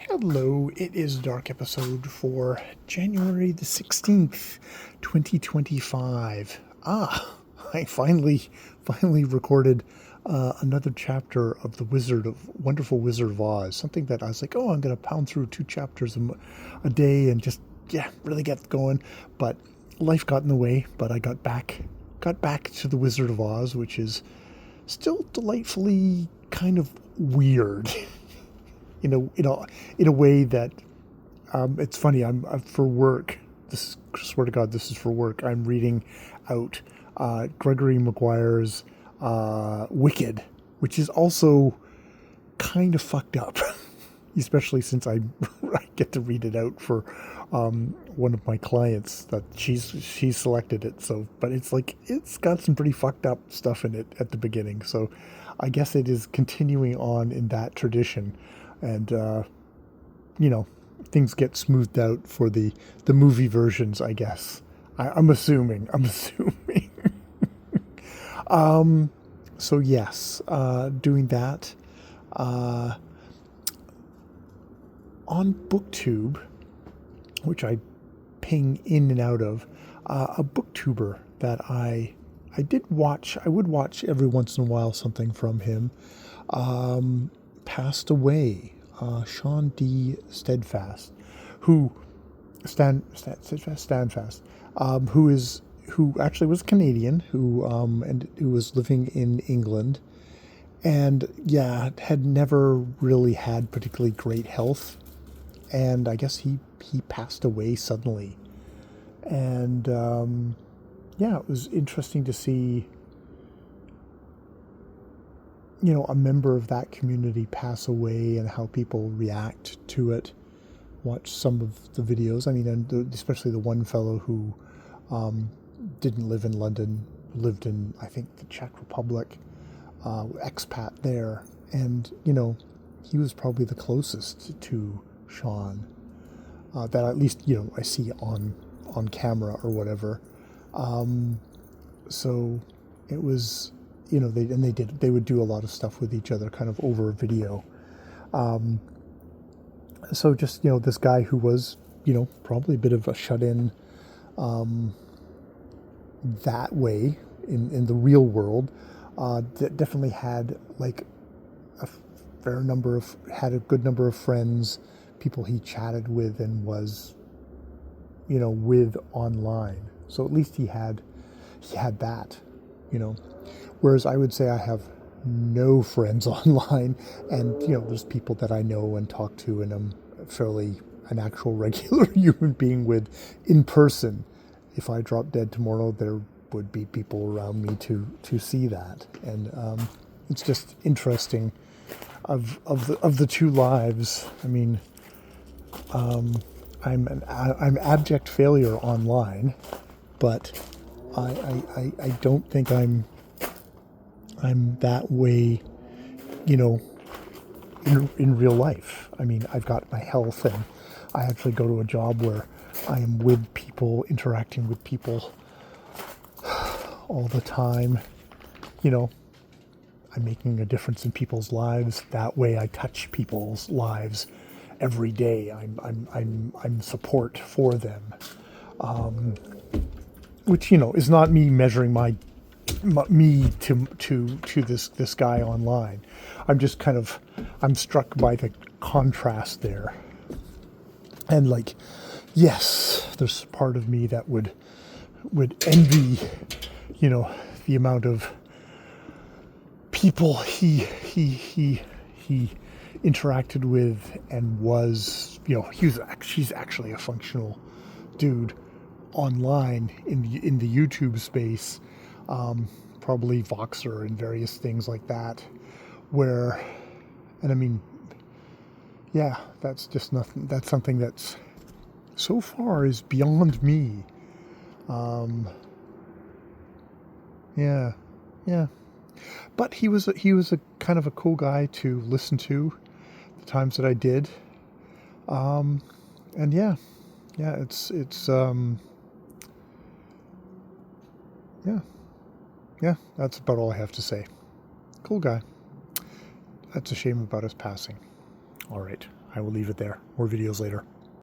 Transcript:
Hello, it is Dark episode for January the 16th, 2025. I finally recorded another chapter of Wonderful Wizard of Oz. Something that I was like, oh, I'm going to pound through two chapters a day and just, yeah, really get going. But life got in the way, but I got back to the Wizard of Oz, which is still delightfully kind of weird. In a way that it's funny. I'm for work. This swear to God, this is for work. I'm reading out Gregory Maguire's Wicked, which is also kind of fucked up, especially since I I get to read it out for one of my clients that she selected it. So, but it's like it's got some pretty fucked up stuff in it at the beginning. So, I guess it is continuing on in that tradition, and you know, things get smoothed out for the movie versions, I guess. I'm assuming. I'm assuming. So yes, doing that on BookTube, which I ping in and out of. A booktuber that I did watch. I would watch every once in a while something from him. Passed away. Sean D. Steadfast, who Standfast, who actually was Canadian, who was living in England, and yeah, had never really had particularly great health, and I guess he passed away suddenly, and yeah, it was interesting to see a member of that community pass away and how people react to it. Watch some of the videos. I mean, and especially the one fellow who didn't live in London, lived in, I think, the Czech Republic, expat there. And, he was probably the closest to Sean that at least, I see on camera or whatever. So it was, they would do a lot of stuff with each other kind of over video. So just, this guy who was, probably a bit of a shut-in that way in the real world, definitely had like a had a good number of friends, people he chatted with and was, with online. So at least he had that, whereas I would say I have no friends online, and there's people that I know and talk to and I'm fairly an actual regular human being with in person. If I drop dead tomorrow, there would be people around me to see that, and it's just interesting of the two lives. I mean, I'm abject failure online, but I don't think I'm that way, in real life. I mean, I've got my health, and I actually go to a job where I am with people, interacting with people all the time. I'm making a difference in people's lives. That way, I touch people's lives every day. I'm support for them, which is not me measuring me to this guy online. I'm struck by the contrast there, and like, yes, there's part of me that would envy, the amount of people he interacted with, and was, he's actually a functional dude online in the YouTube space, probably Voxer and various things like that, where, and I mean, yeah, that's just nothing. That's something that's so far is beyond me. Yeah, yeah. But he was a kind of a cool guy to listen to the times that I did. And yeah, yeah, yeah. That's about all I have to say. Cool guy. That's a shame about his passing. All right, I will leave it there. More videos later.